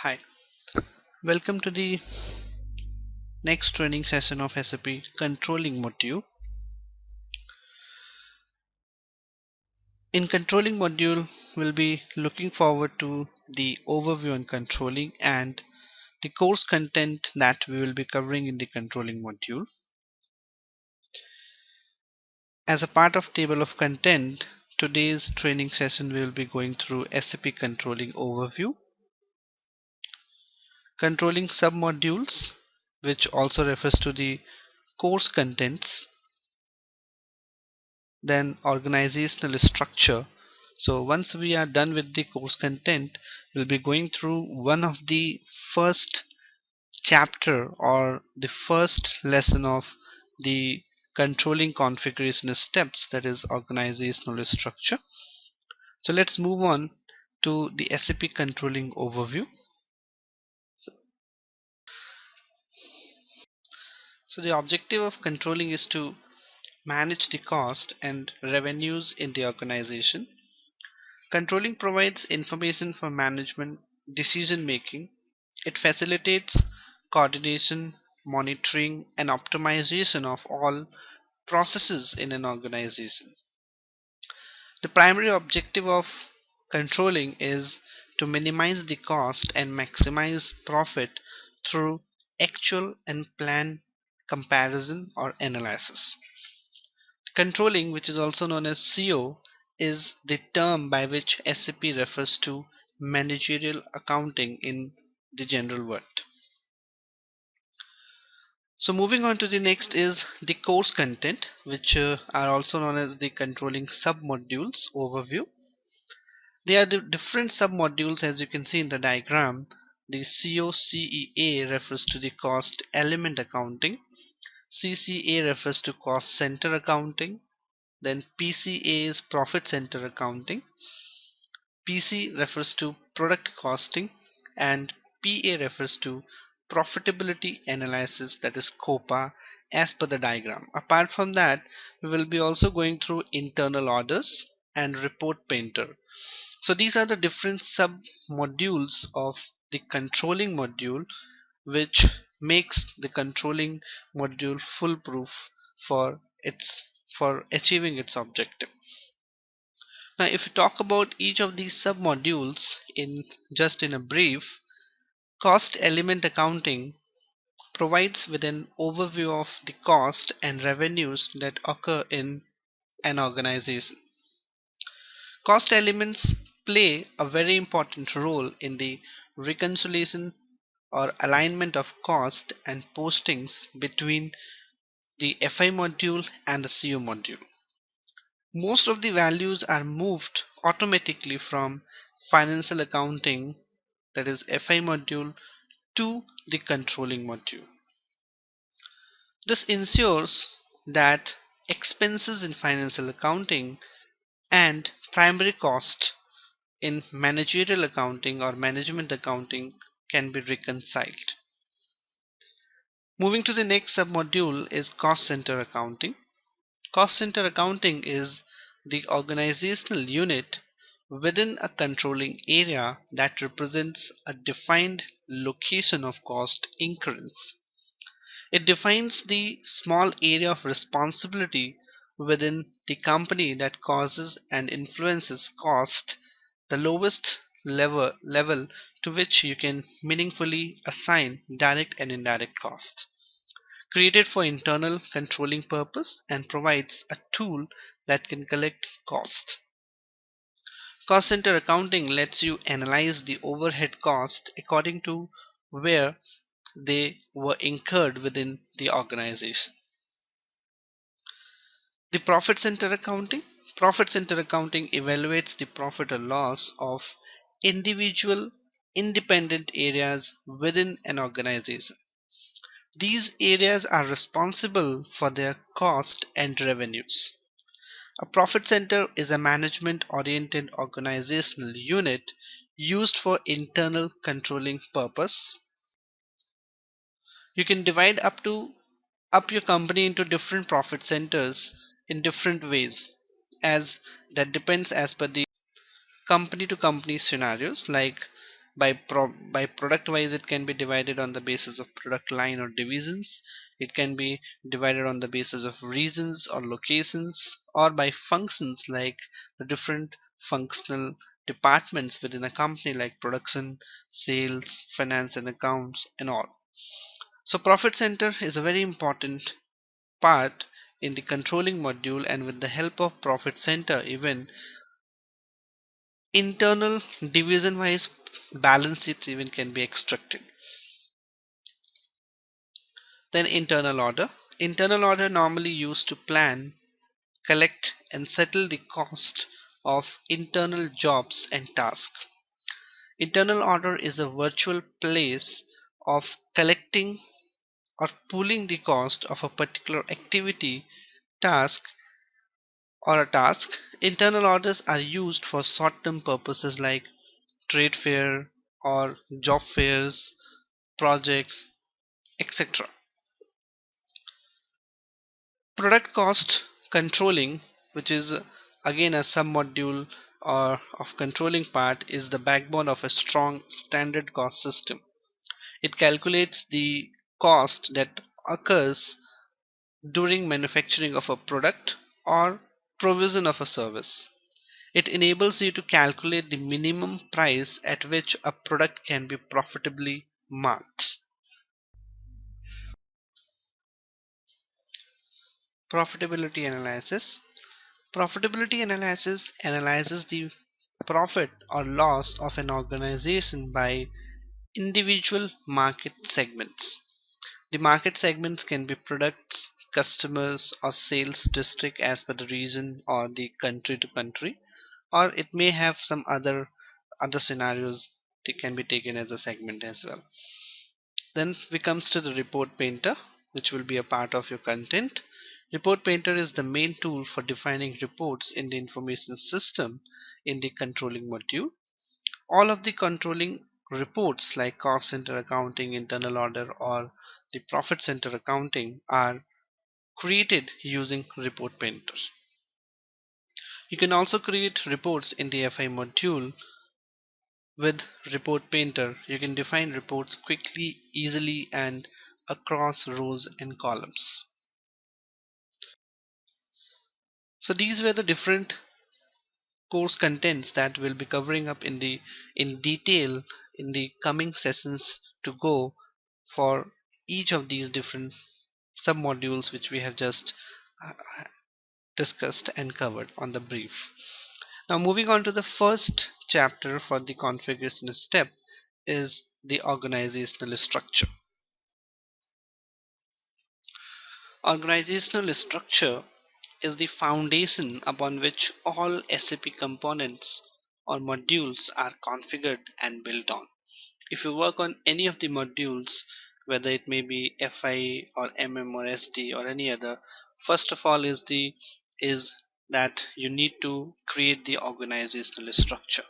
Hi, welcome to the next training session of SAP controlling module. In controlling module, we'll be looking forward to the overview on controlling and the course content that we will be covering in the controlling module. As a part of table of content, today's training session we will be going through SAP controlling overview, controlling submodules, which also refers to the course contents, then organizational structure. So once we are done with the course content, we'll be going through one of the first chapter or the first lesson of the controlling configuration steps, that is organizational structure. So let's move on to the SAP controlling overview. So the objective of controlling is to manage the cost and revenues in the organization. Controlling provides information for management decision making. It facilitates coordination, monitoring, and optimization of all processes in an organization. The primary objective of controlling is to minimize the cost and maximize profit through actual and planned comparison or analysis. Controlling, which is also known as CO, is the term by which SAP refers to managerial accounting in the general word. So moving on to the next is the course content, which are also known as the controlling submodules overview. They are the different submodules, as you can see in the diagram. The COCEA refers to the cost element accounting, CCA refers to cost center accounting, then PCA is profit center accounting, PC refers to product costing, and PA refers to profitability analysis, that is COPA, as per the diagram. Apart from that, we will be also going through internal orders and report painter. So these are the different sub modules of the controlling module, which makes the controlling module foolproof for its for achieving its objective. Now, if you talk about each of these submodules in a brief, cost element accounting provides with an overview of the cost and revenues that occur in an organization. Cost elements play a very important role in the reconciliation or alignment of cost and postings between the FI module and the CO module. Most of the values are moved automatically from financial accounting, that is FI module, to the controlling module. This ensures that expenses in financial accounting and primary cost in managerial accounting or management accounting can be reconciled. Moving to the next submodule is cost center accounting. Cost center accounting is the organizational unit within a controlling area that represents a defined location of cost incurrence. It defines the small area of responsibility within the company that causes and influences cost, the lowest level to which you can meaningfully assign direct and indirect costs. Created for internal controlling purpose and provides a tool that can collect cost. Cost center accounting lets you analyze the overhead cost according to where they were incurred within the organization. The profit center accounting. Profit center accounting evaluates the profit or loss of individual independent areas within an organization. These areas are responsible for their cost and revenues. A profit center is a management oriented organizational unit used for internal controlling purpose. You can divide up your company into different profit centers in different ways, as that depends as per the company to company scenarios. Like By product wise, it can be divided on the basis of product line or divisions. It can be divided on the basis of regions or locations, or by functions like the different functional departments within a company like production, sales, finance and accounts and all. So profit center is a very important part in the controlling module, and with the help of profit center, even internal division wise balance sheets even can be extracted. Then internal order normally used to plan, collect and settle the cost of internal jobs and tasks. Internal order is a virtual place of collecting or pooling the cost of a particular activity, task or a task. Internal orders are used for short-term purposes like trade fair or job fairs, projects, etc. Product cost controlling, which is again a sub-module or of controlling part, is the backbone of a strong standard cost system. It calculates the cost that occurs during manufacturing of a product or provision of a service. It enables you to calculate the minimum price at which a product can be profitably marked. Profitability analysis. Profitability analysis analyzes the profit or loss of an organization by individual market segments. The market segments can be products, customers, or sales district as per the region or the country to country, or it may have some other scenarios that can be taken as a segment as well. Then we comes to the report painter, which will be a part of your content. Report painter is the main tool for defining reports in the information system in the controlling module. All of the controlling reports like cost center accounting, internal order or the profit center accounting are created using report painters. You can also create reports in the FI module. With report painter, you can define reports quickly, easily and across rows and columns. So these were the different course contents that we'll be covering up in detail in the coming sessions to go for each of these different sub-modules which we have just uh, discussed and covered on the brief. Now moving on to the first chapter for the configuration step is the organizational structure. Organizational structure is the foundation upon which all SAP components or modules are configured and built on. If you work on any of the modules, whether it may be FI or MM or SD or any other, first of all is that you need to create the organizational structure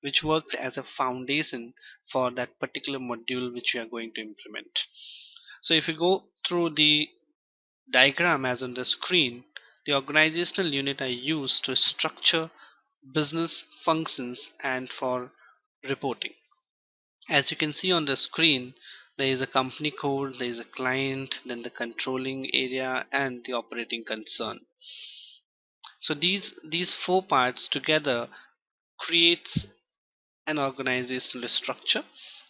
which works as a foundation for that particular module which you are going to implement. So if you go through the diagram as on the screen, the organizational unit are used to structure business functions and for reporting. As you can see on the screen, there is a company code, there is a client, then the controlling area and the operating concern. So these four parts together creates an organizational structure,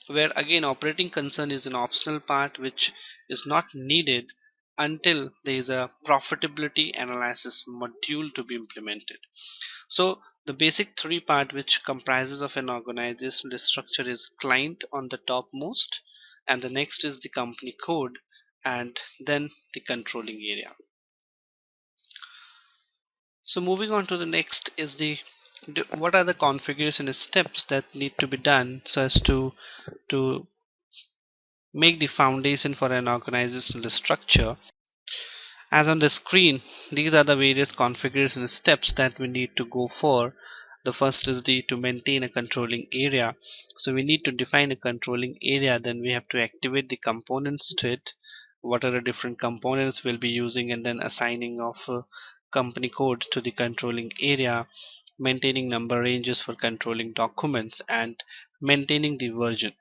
where again operating concern is an optional part which is not needed until there is a profitability analysis module to be implemented. So the basic three part which comprises of an organizational structure is client on the topmost, and the next is the company code, and then the controlling area. So moving on to the next is what are the configuration steps that need to be done so as to make the foundation for an organizational structure. As on the screen, these are the various configuration steps that we need to go for. The first is to maintain a controlling area. So we need to define a controlling area, then we have to activate the components to it. What are the different components we'll be using, and then assigning of company code to the controlling area. maintaining number ranges for controlling documents, and maintaining the version.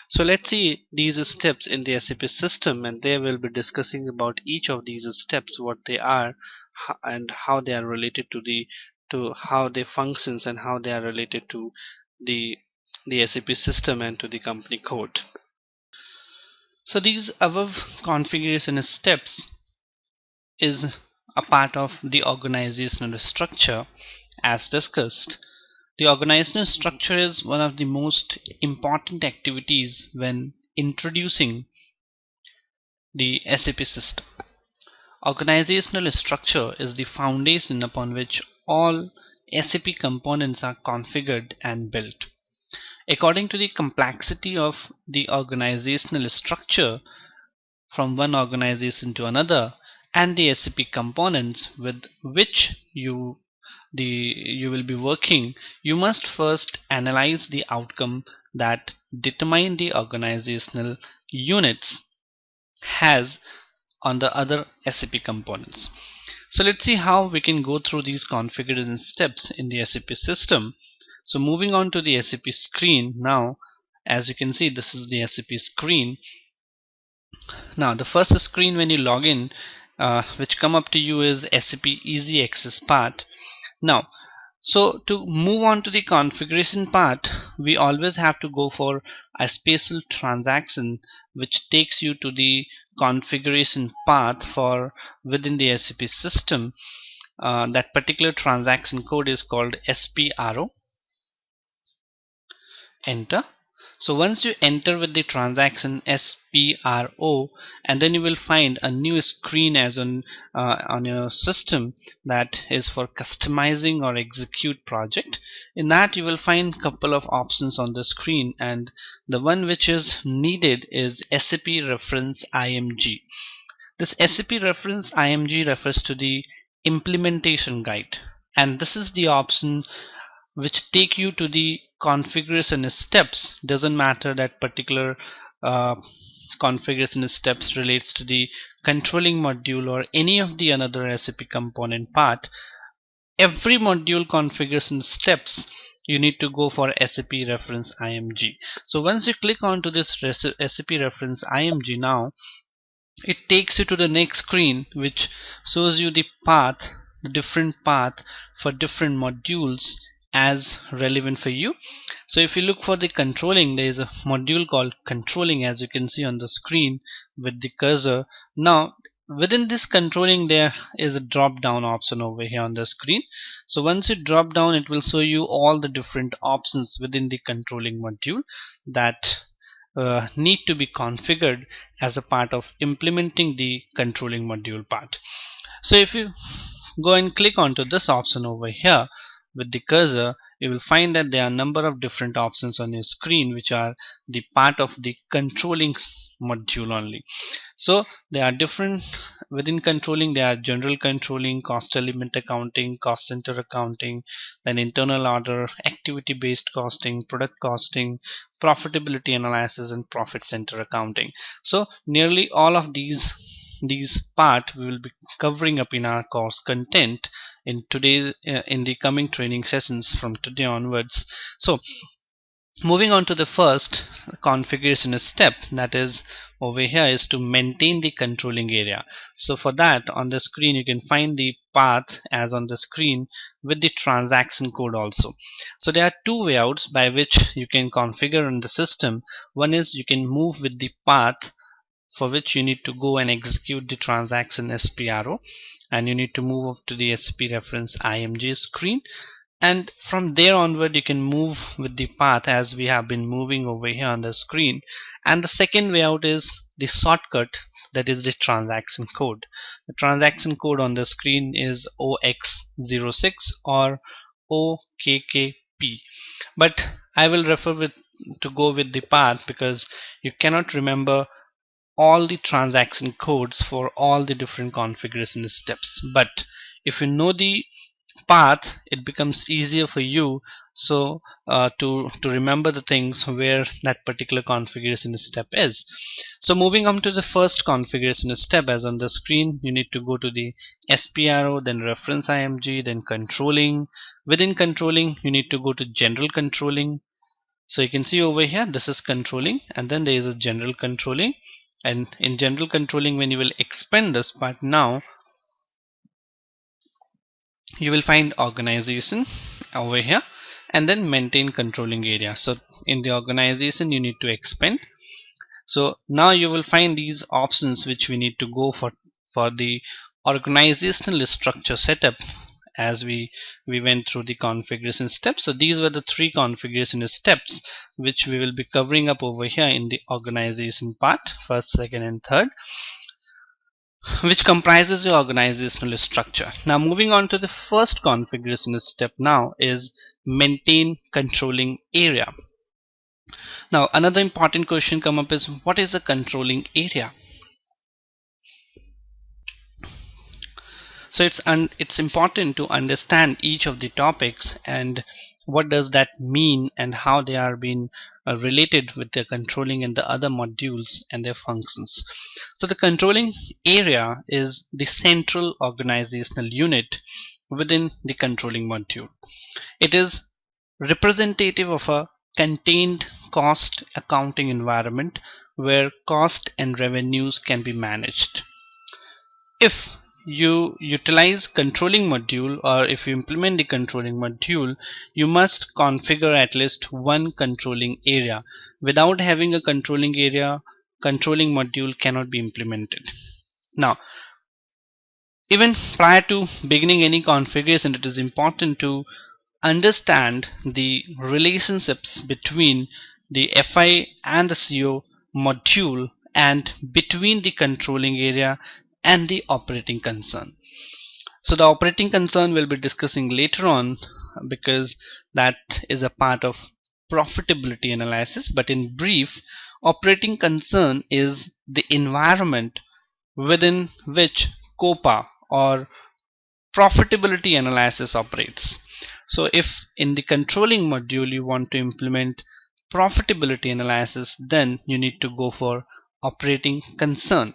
So let's see these steps in the SAP system, and they will be discussing about each of these steps, what they are, and how they are related to how they functions and how they are related to the SAP system and to the company code. So these above configuration steps is a part of the organizational structure as discussed. The organizational structure is one of the most important activities when introducing the SAP system. Organizational structure is the foundation upon which all SAP components are configured and built. According to the complexity of the organizational structure from one organization to another and the SAP components with which you will be working, you must first analyze the outcome that determine the organizational units has on the other SAP components. So let's see how we can go through these configuration steps in the SAP system. So moving on to the SAP screen now, as you can see, this is the SAP screen. Now the first screen when you log in, which come up to you is SAP Easy Access part. Now, so to move on to the configuration part, we always have to go for a special transaction which takes you to the configuration path for within the SAP system. That particular transaction code is called SPRO. Enter. So once you enter with the transaction SPRO, and then you will find a new screen as on your system that is for customizing or execute project. In that you will find couple of options on the screen, and the one which is needed is SAP reference IMG. This SAP reference IMG refers to the implementation guide, and this is the option which take you to the configuration steps. Doesn't matter that particular configuration steps relates to the controlling module or any of the another SAP component part. Every module configuration steps you need to go for SAP reference IMG. So once you click onto this SAP reference IMG, now it takes you to the next screen which shows you the path, the different path for different modules as relevant for you. So if you look for the controlling, there is a module called controlling, as you can see on the screen with the cursor. Now within this controlling there is a drop down option over here on the screen. So once you drop down, it will show you all the different options within the controlling module that need to be configured as a part of implementing the controlling module part. So if you go and click onto this option over here with the cursor, you will find that there are a number of different options on your screen which are the part of the controlling module only. So there are different within controlling. There are general controlling, cost element accounting, cost center accounting, then internal order, activity based costing, product costing, profitability analysis, and profit center accounting. So nearly all of these part we will be covering up in our course content in today in the coming training sessions from today onwards. So moving on to the first configuration step, that is over here, is to maintain the controlling area. So for that, on the screen you can find the path as on the screen with the transaction code also. So there are two wayouts by which you can configure in the system. One is you can move with the path, for which you need to go and execute the transaction SPRO, and you need to move up to the SAP reference IMG screen, and from there onward you can move with the path as we have been moving over here on the screen. And the second way out is the shortcut, that is the transaction code. The transaction code on the screen is OX06 or OKKP, but I will refer to go with the path because you cannot remember all the transaction codes for all the different configuration steps. But if you know the path, it becomes easier for you so to remember the things where that particular configuration step is. So moving on to the first configuration step, as on the screen, you need to go to the SPRO, then reference IMG, then controlling. Within controlling, you need to go to general controlling. So you can see over here, this is controlling, and then there is a general controlling. And in general controlling, when you will expand this part now, you will find organization over here, and then maintain controlling area. So in the organization, you need to expand. So now you will find these options which we need to go for the organizational structure setup, as we went through the configuration steps. So these were the three configuration steps which we will be covering up over here in the organization part, first, second, and third, which comprises the organizational structure. Now moving on to the first configuration step now is maintain controlling area. Now another important question come up is, what is a controlling area? So it's important to understand each of the topics and what does that mean and how they are being related with the controlling and the other modules and their functions. So the controlling area is the central organizational unit within the controlling module. It is representative of a contained cost accounting environment where cost and revenues can be managed. If you utilize controlling module, or if you implement the controlling module, you must configure at least one controlling area. Without having a controlling area, controlling module cannot be implemented. Now, even prior to beginning any configuration, it is important to understand the relationships between the FI and the CO module, and between the controlling area and the operating concern. So the operating concern we'll be discussing later on, because that is a part of profitability analysis. But in brief, operating concern is the environment within which COPA, or profitability analysis, operates. So if in the controlling module you want to implement profitability analysis, then you need to go for operating concern.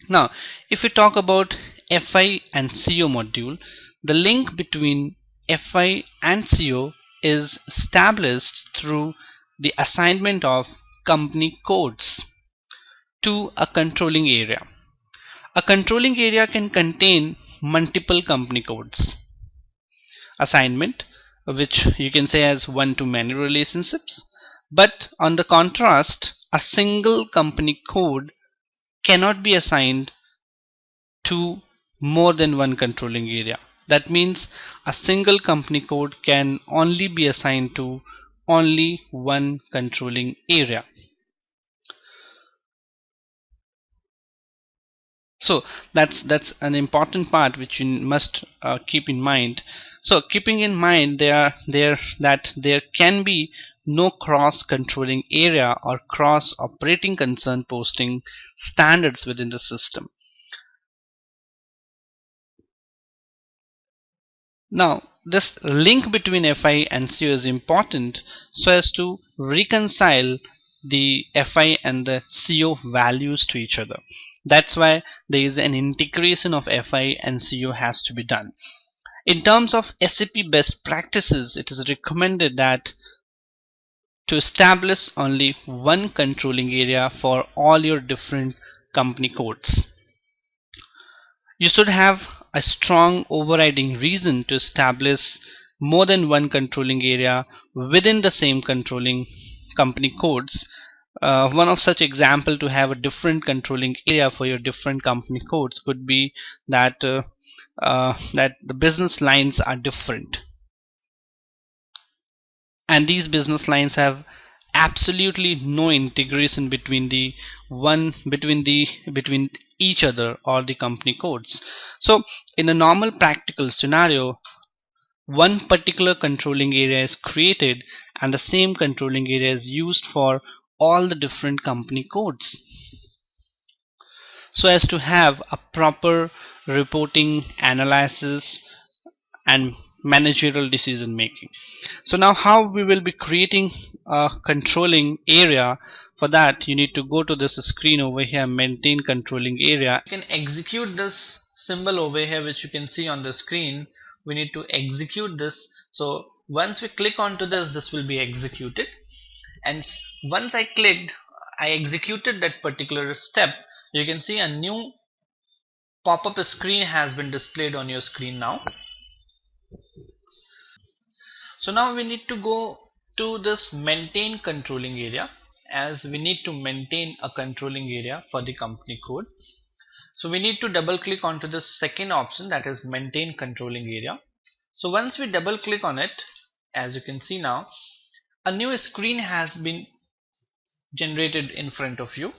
Now if we talk about FI and CO module, the link between FI and CO is established through the assignment of company codes to a controlling area. A controlling area can contain multiple company codes. Assignment, which you can say as one-to-many relationships, but on the contrast, a single company code cannot be assigned to more than one controlling area. That means a single company code can only be assigned to only one controlling area. So that's an important part which you must keep in mind. So keeping in mind that there can be no cross controlling area or cross operating concern posting standards within the system. Now this link between FI and CO is important so as to reconcile the FI and the CO values to each other. That's why there is an integration of FI and CO has to be done. In terms of SAP best practices, it is recommended that to establish only one controlling area for all your different company codes. You should have a strong overriding reason to establish more than one controlling area within the same controlling company codes. One of such example to have a different controlling area for your different company codes could be that that the business lines are different, and these business lines have absolutely no integration between the one between each other or the company codes. So in a normal practical scenario, one particular controlling area is created and the same controlling area is used for all the different company codes, so as to have a proper reporting analysis and managerial decision making. So now how we will be creating a controlling area? For that you need to go to this screen over here, maintain controlling area. You can execute this symbol over here which you can see on the screen. We need to execute this. So once we click onto this, this will be executed, and once I executed that particular step, you can see a new pop-up screen has been displayed on your screen now. So now we need to go to this maintain controlling area, as we need to maintain a controlling area for the company code. So we need to double click onto the second option, that is maintain controlling area. So once we double click on it, as you can see now, a new screen has been generated in front of you,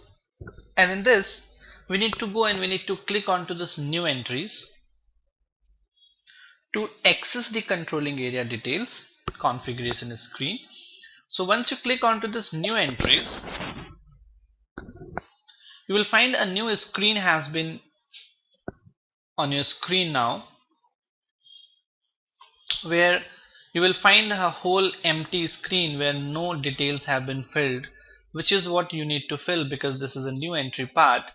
and in this we need to go and we need to click onto this new entries to access the controlling area details configuration screen. So once you click onto this new entries, you will find a new screen has been on your screen now, where you will find a whole empty screen where no details have been filled, which is what you need to fill because this is a new entry part.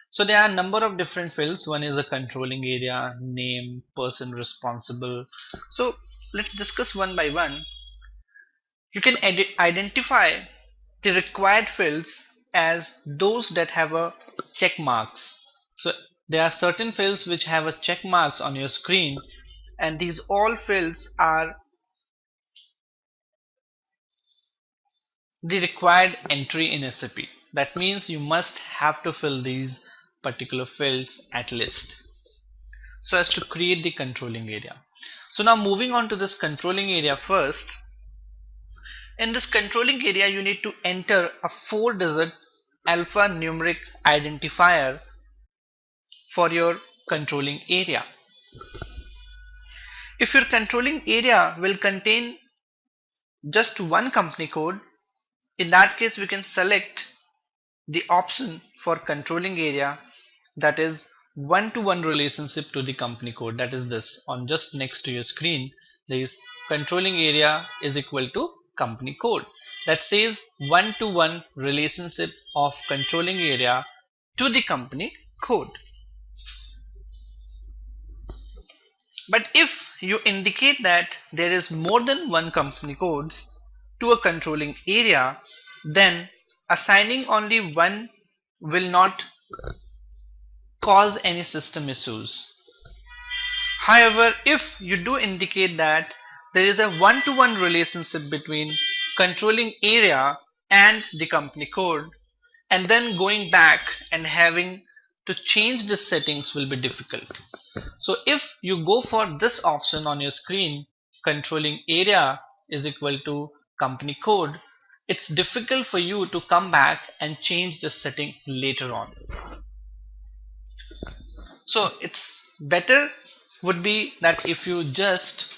So there are a number of different fields. One is a controlling area, name, person responsible. So let's discuss one by one. You can identify the required fields as those that have a check marks. So there are certain fields which have a check marks on your screen, and these all fields are the required entry in SAP. That means you must have to fill these particular fields at least, so as to create the controlling area. So now moving on to this controlling area first. In this controlling area, you need to enter a 4-digit alphanumeric identifier for your controlling area. If your controlling area will contain just one company code, in that case we can select the option for controlling area, that is one-to-one relationship to the company code. That is this, on just next to your screen there is controlling area is equal to company code, that says one-to-one relationship of controlling area to the company code. But if you indicate that there is more than one company codes to a controlling area, then assigning only one will not cause any system issues. However, if you do indicate that there is a one-to-one relationship between controlling area and the company code, and then going back and having to change the settings will be difficult. So if you go for this option on your screen, controlling area is equal to company code, it's difficult for you to come back and change the setting later on. So it's better would be that if you just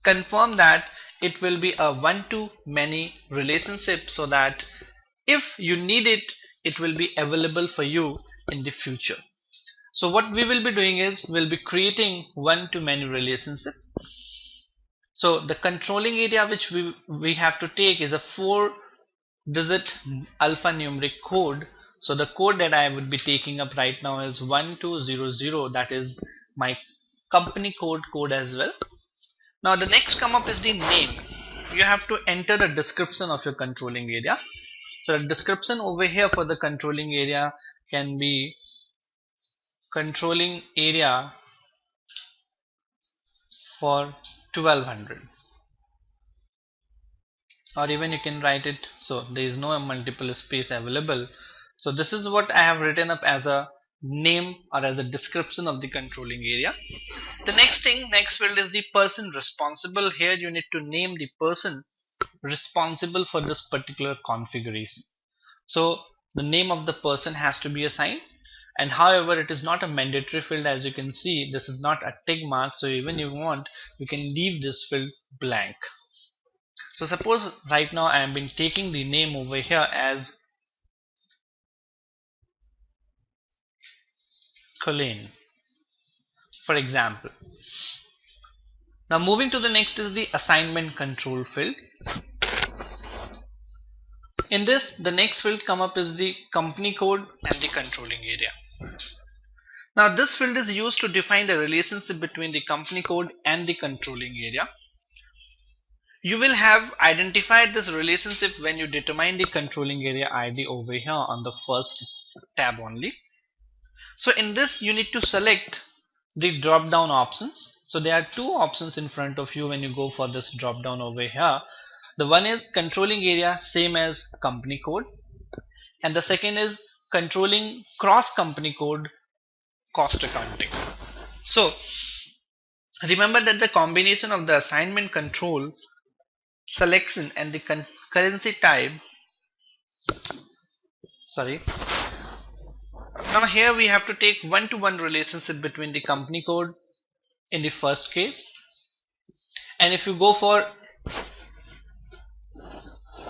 confirm that it will be a one-to-many relationship, so that if you need it, it will be available for you in the future. So what we will be doing is we'll be creating one-to-many relationship. So the controlling area which we have to take is a 4-digit alphanumeric code. So the code that I would be taking up right now is 1200. That is my company code as well. Now the next come up is the name. You have to enter the description of your controlling area. So the description over here for the controlling area can be controlling area for 1200, or even you can write it so there is no multiple space available. So this is what I have written up as a name or as a description of the controlling area. The next field is the person responsible. Here you need to name the person responsible for this particular configuration. So the name of the person has to be assigned, and however it is not a mandatory field. As you can see, this is not a tick mark, so even you want, you can leave this field blank. So suppose right now I have been taking the name over here as Colleen, for example. Now moving to the next is the assignment control field. In this, the next field come up is the company code and the controlling area. Now this field is used to define the relationship between the company code and the controlling area. You will have identified this relationship when you determine the controlling area ID over here on the first tab only. So in this, you need to select the drop down options. So there are two options in front of you when you go for this drop down over here. The one is controlling area, same as company code, and the second is controlling cross company code cost accounting. So remember that the combination of the assignment control selection and the currency type, sorry, now here we have to take one-to-one relationship between the company code in the first case, and if you go for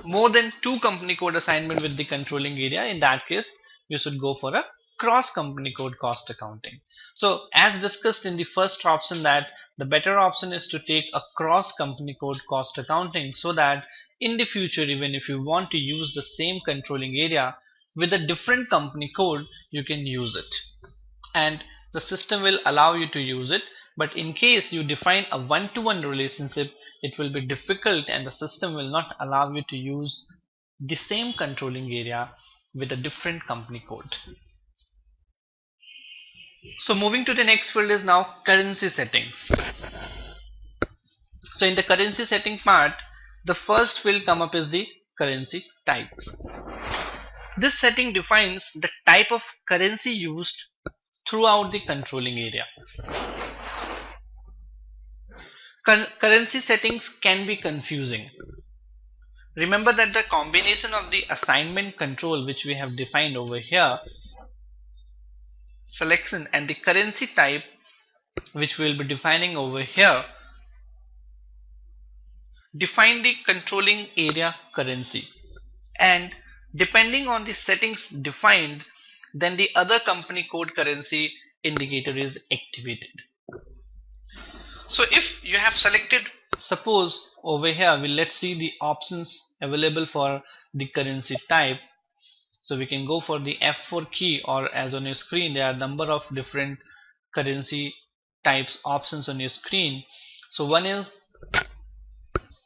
more than two company code assignment with the controlling area, in that case you should go for a cross company code cost accounting. So as discussed in the first option, that the better option is to take a cross company code cost accounting, so that in the future, even if you want to use the same controlling area with a different company code, you can use it and the system will allow you to use it. But in case you define a one-to-one relationship, it will be difficult and the system will not allow you to use the same controlling area with a different company code. So moving to the next field is now currency settings. So in the currency setting part, the first field come up is the currency type. This setting defines the type of currency used throughout the controlling area. Currency settings can be confusing. Remember that the combination of the assignment control, which we have defined over here, selection, and the currency type, which we will be defining over here, define the controlling area currency, and depending on the settings defined, then the other company code currency indicator is activated. So if you have selected, suppose over here, let's see the options available for the currency type. So we can go for the F4 key, or as on your screen there are a number of different currency types options on your screen. So one is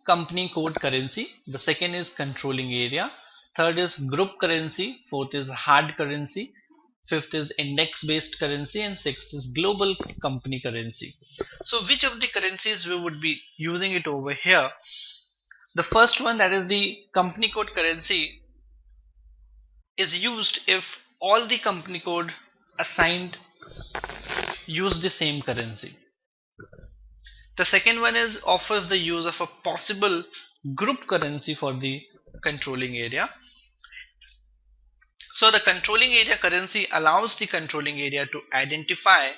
company code currency, the second is controlling area, third is group currency, fourth is hard currency, fifth is index based currency, and sixth is global company currency. So which of the currencies we would be using it over here? The first one, that is the company code currency, is used if all the company code assigned use the same currency. The second one is offers the use of a possible group currency for the controlling area. So the controlling area currency allows the controlling area to identify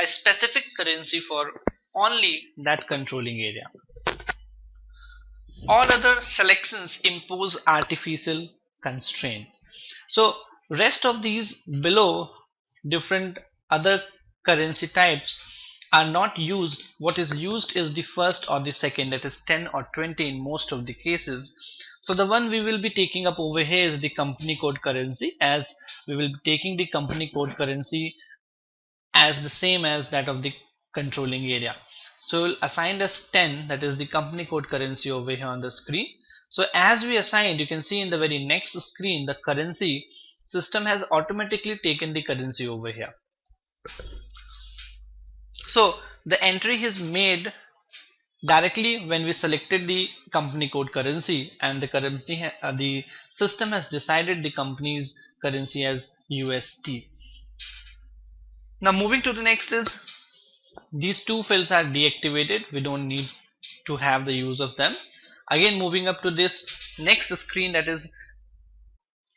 a specific currency for only that controlling area. All other selections impose artificial constraints. So rest of these below different other currency types are not used. What is used is the first or the second, that is 10 or 20 in most of the cases. So the one we will be taking up over here is the company code currency, as we will be taking the company code currency as the same as that of the controlling area. So we'll assign as 10, that is the company code currency over here on the screen. So as we assigned, you can see in the very next screen, the currency system has automatically taken the currency over here. So the entry is made directly when we selected the company code currency, and the system has decided the company's currency as USD. Now moving to the next is, these two fields are deactivated, we don't need to have the use of them. Again, moving up to this next screen, that is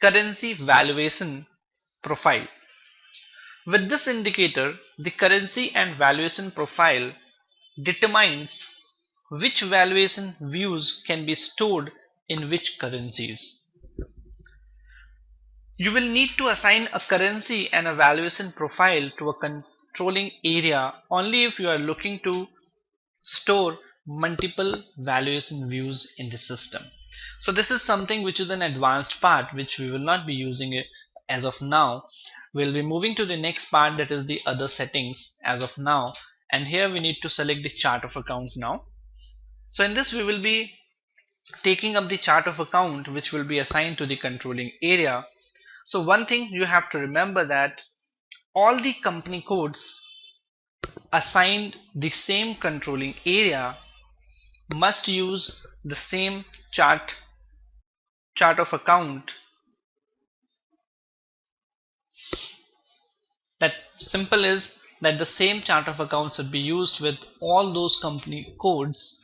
currency valuation profile. With this indicator, the currency and valuation profile determines which valuation views can be stored in which currencies. You will need to assign a currency and a valuation profile to a controlling area only if you are looking to store multiple valuation views in the system. So this is something which is an advanced part which we will not be using it as of now. We'll be moving to the next part, that is the other settings as of now, and here we need to select the chart of account now. So in this we will be taking up the chart of account which will be assigned to the controlling area. So one thing you have to remember that all the company codes assigned the same controlling area must use the same chart of account. That simple is that the same chart of accounts should be used with all those company codes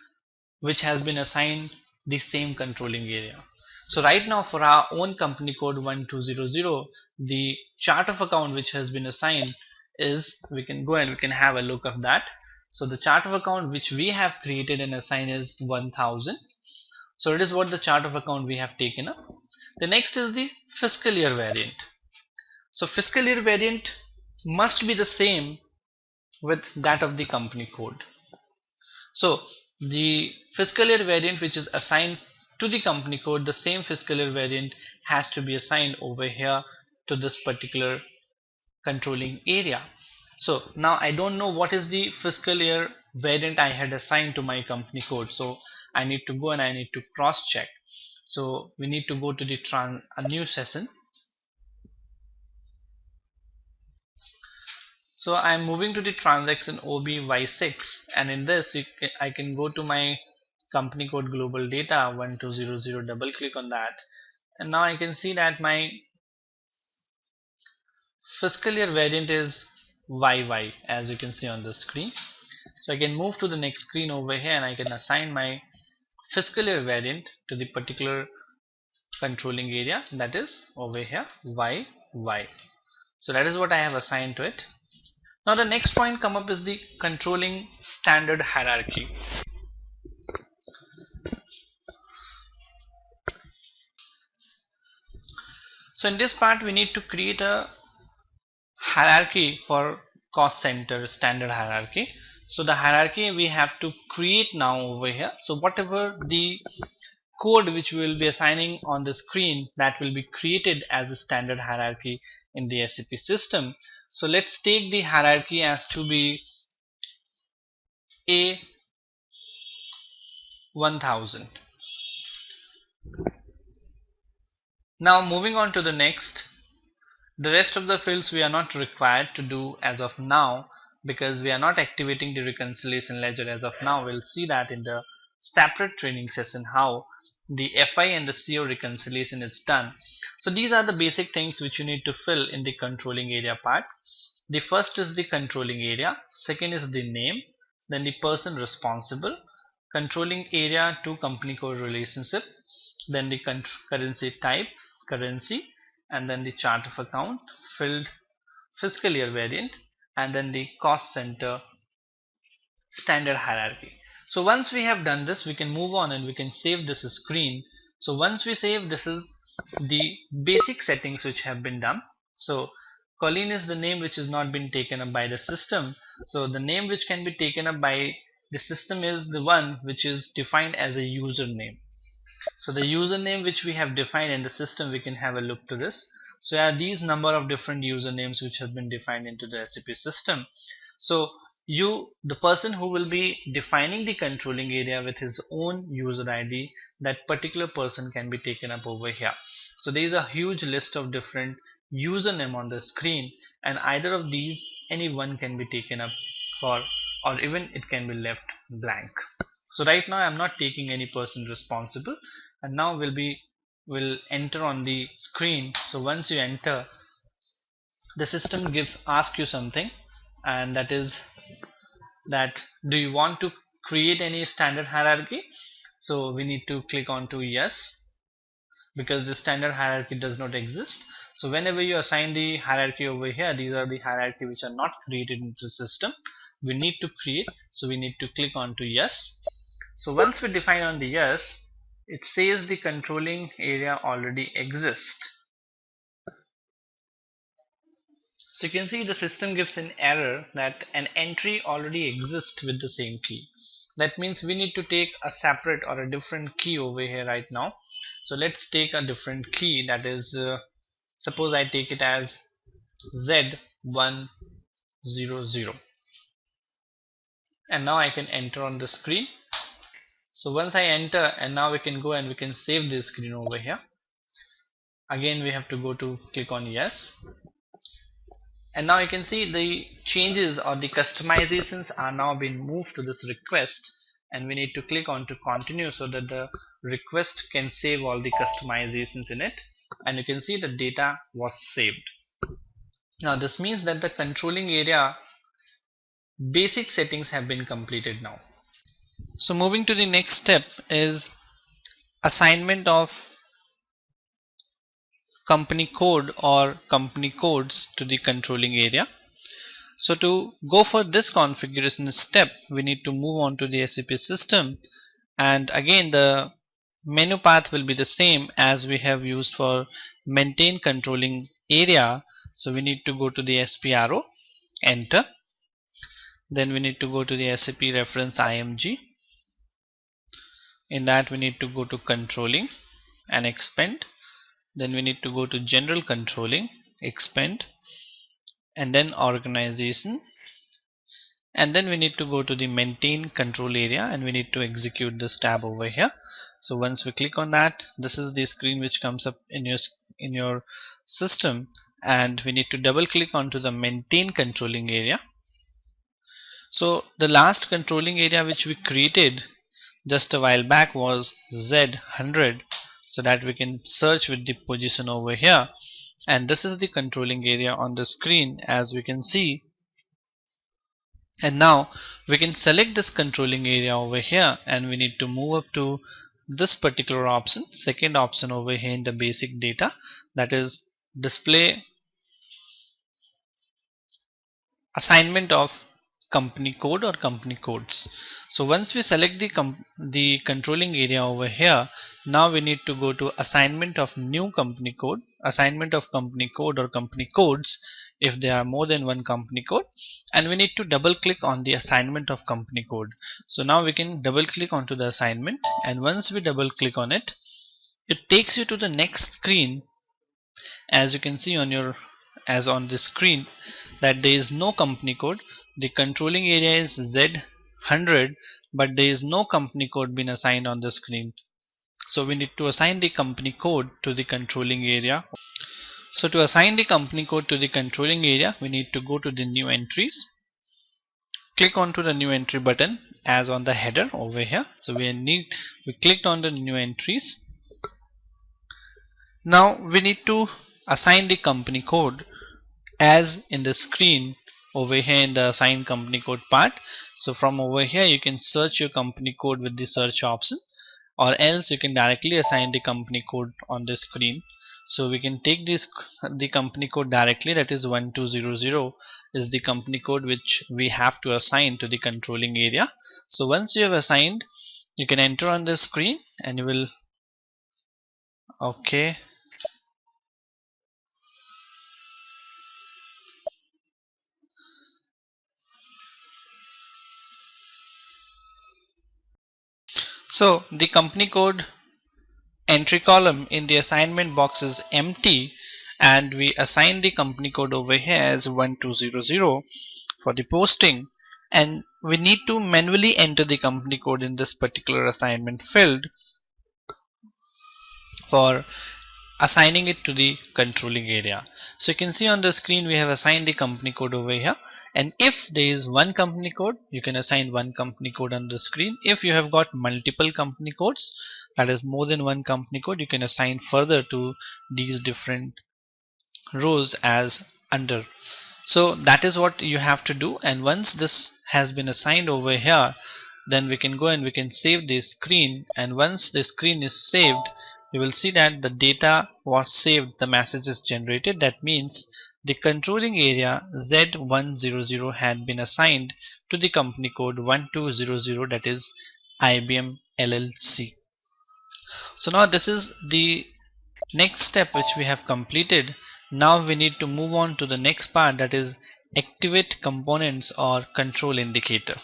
which has been assigned the same controlling area. So right now for our own company code 1200, the chart of account which has been assigned is, we can go and we can have a look of that. So the chart of account which we have created and assigned is 1000. So it is what the chart of account we have taken up. The next is the fiscal year variant. So fiscal year variant must be the same with that of the company code. So the fiscal year variant which is assigned to the company code, the same fiscal year variant has to be assigned over here to this particular controlling area. So now I don't know what is the fiscal year variant I had assigned to my company code. So I need to go and I need to cross check. So we need to go to the a new session. So I'm moving to the transaction OBY6, and in this I can go to my company code global data 1200, double click on that, and now I can see that my fiscal year variant is YY, as you can see on the screen. So I can move to the next screen over here and I can assign my fiscal year variant to the particular controlling area, that is over here YY. So that is what I have assigned to it. Now the next point come up is the controlling standard hierarchy. So in this part we need to create a hierarchy for cost center standard hierarchy. So the hierarchy we have to create now over here. So whatever the code which we will be assigning on the screen, that will be created as a standard hierarchy in the SAP system. So let's take the hierarchy as to be A1000. Now moving on to the next, the rest of the fields we are not required to do as of now because we are not activating the reconciliation ledger as of now. We'll see that in the separate training session how the FI and the CO reconciliation is done. So these are the basic things which you need to fill in the controlling area part. The first is the controlling area, second is the name, then the person responsible, controlling area to company code relationship, then the currency type, currency, and then the chart of account, filled fiscal year variant, and then the cost center standard hierarchy. So once we have done this, we can move on and we can save this screen. So once we save, this is the basic settings which have been done. So Colleen is the name which has not been taken up by the system. So the name which can be taken up by the system is the one which is defined as a username. So the username which we have defined in the system, we can have a look to this. So there are these number of different usernames which have been defined into the SAP system. So the person who will be defining the controlling area with his own user ID, that particular person can be taken up over here. So there is a huge list of different username on the screen, and either of these, any one can be taken up for, or even it can be left blank. So right now I'm not taking any person responsible, and now will enter on the screen. So once you enter, the system ask you something, and that is that do you want to create any standard hierarchy. So we need to click on to yes, because the standard hierarchy does not exist. So whenever you assign the hierarchy over here, these are the hierarchy which are not created into the system, we need to create. So we need to click on to yes. So once we define on the yes, it says the controlling area already exists. So you can see the system gives an error that an entry already exists with the same key. That means we need to take a separate or a different key over here right now. So let's take a different key, that is suppose I take it as Z100, and now I can enter on the screen. So once I enter, and now we can go and we can save this screen over here. Again we have to go to click on yes, and now you can see the changes or the customizations are now being moved to this request, and we need to click on to continue so that the request can save all the customizations in it, and you can see the data was saved. Now this means that the controlling area basic settings have been completed now. So moving to the next step is assignment of company code or company codes to the controlling area. So to go for this configuration step, we need to move on to the SAP system, and again the menu path will be the same as we have used for maintain controlling area. So we need to go to the SP arrow, enter, then we need to go to the SAP reference IMG. In that we need to go to controlling and expand, then we need to go to general controlling, expand, and then organization, and then we need to go to the maintain control area and we need to execute this tab over here. So once we click on that, this is the screen which comes up in your system, and we need to double click onto the maintain controlling area. So the last controlling area which we created just a while back was Z100, so that we can search with the position over here, and this is the controlling area on the screen as we can see. And now we can select this controlling area over here, and we need to move up to this particular option, second option over here in the basic data, that is display assignment of company code or company codes. So once we select the controlling area over here, now we need to go to assignment of new company code, assignment of company code or company codes if there are more than one company code, and we need to double click on the assignment of company code. So now we can double click onto the assignment, and once we double click on it, it takes you to the next screen. As you can see on your as on the screen that there is no company code. The controlling area is Z100, but there is no company code been assigned on the screen. So we need to assign the company code to the controlling area. So to assign the company code to the controlling area, we need to go to the new entries, click onto the new entry button as on the header over here. So we clicked on the new entries. Now we need to assign the company code as in the screen over here in the assign company code part. So from over here you can search your company code with the search option, or else you can directly assign the company code on the screen. So we can take the company code directly, that is 1200 is the company code which we have to assign to the controlling area. So once you have assigned, you can enter on the screen and you will okay. So the company code entry column in the assignment box is empty, and we assign the company code over here as 1200 for the posting, and we need to manually enter the company code in this particular assignment field for assigning it to the controlling area. So you can see on the screen we have assigned the company code over here, and if there is one company code, you can assign one company code on the screen. If you have got multiple company codes, that is more than one company code, you can assign further to these different rows as under. So that is what you have to do, and once this has been assigned over here, then we can go and we can save this screen, and once the screen is saved, you will see that the data was saved, the message is generated. That means the controlling area Z100 had been assigned to the company code 1200, that is IBM LLC. So now this is the next step which we have completed. Now we need to move on to the next part, that is activate components or control indicator.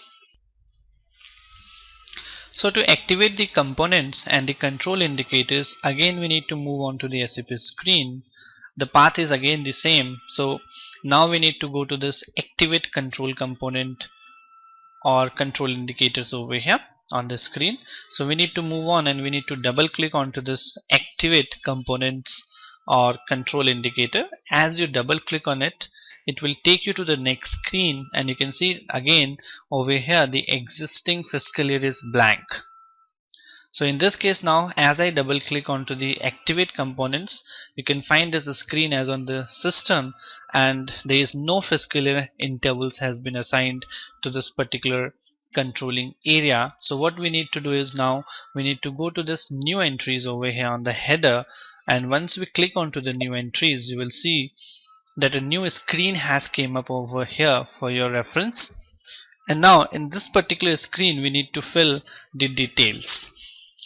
So to activate the components and the control indicators, again we need to move on to the SAP screen. The path is again the same. So now we need to go to this activate control component or control indicators over here on the screen. So we need to move on and we need to double click onto this activate components or control indicator. As you double click on it, it will take you to the next screen, and you can see again over here the existing fiscal year is blank. So in this case now, as I double click onto the activate components, you can find this screen as on the system, and there is no fiscal year intervals has been assigned to this particular controlling area. So what we need to do is now we need to go to this new entries over here on the header, and once we click onto the new entries, you will see that a new screen has came up over here for your reference. And now in this particular screen we need to fill the details.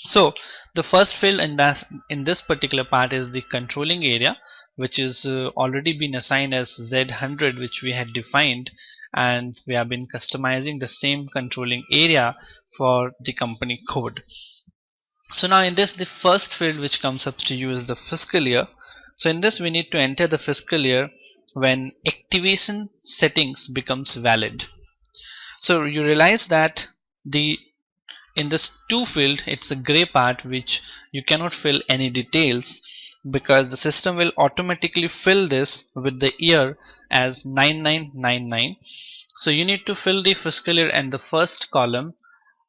So the first field in this particular part is the controlling area, which is already been assigned as Z100, which we had defined, and we have been customizing the same controlling area for the company code. So now in this, the first field which comes up to you is the fiscal year. So in this we need to enter the fiscal year when activation settings becomes valid. So you realize that the in this to field, it's a gray part which you cannot fill any details, because the system will automatically fill this with the year as 9999. So you need to fill the fiscal year and the first column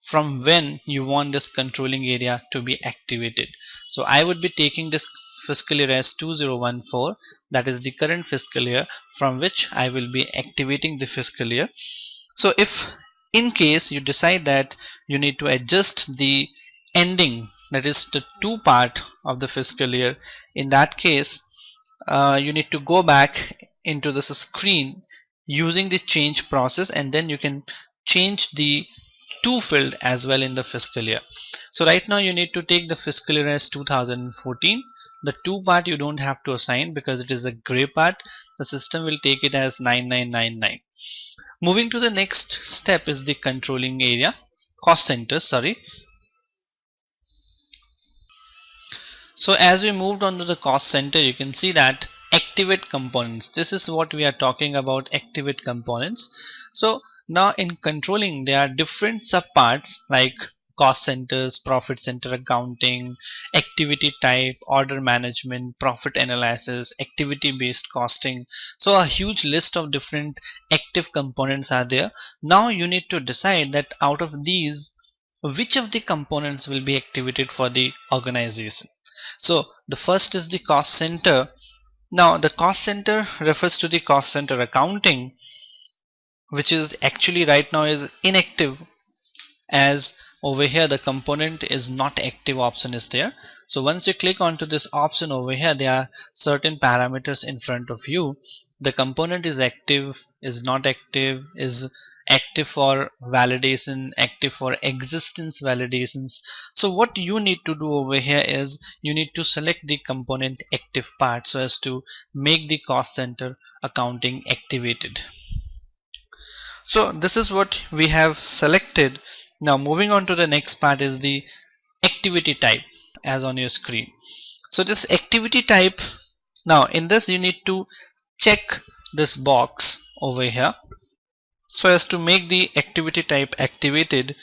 from when you want this controlling area to be activated. So I would be taking this fiscal year as 2014, that is the current fiscal year from which I will be activating the fiscal year. So if in case you decide that you need to adjust the ending, that is the two part of the fiscal year, in that case you need to go back into this screen using the change process, and then you can change the to field as well in the fiscal year. So right now you need to take the fiscal year as 2014. The two part you don't have to assign because it is a gray part. The system will take it as 9999. Moving to the next step is the controlling area, cost centers, sorry. So as we moved on to the cost center, you can see that activate components. This is what we are talking about, activate components. So now in controlling, there are different subparts like cost centers, profit center accounting, activity type, order management, profit analysis, activity based costing. So a huge list of different active components are there. Now you need to decide that out of these, which of the components will be activated for the organization. So the first is the cost center. Now the cost center refers to the cost center accounting, which is actually right now is inactive, as over here the component is not active option is there. So once you click onto this option over here, there are certain parameters in front of you. The component is active, is not active, is active for validation, active for existence validations. So what you need to do over here is you need to select the component active part so as to make the cost center accounting activated. So this is what we have selected. Now moving on to the next part is the activity type as on your screen. So this activity type, now in this you need to check this box over here so as to make the activity type activated,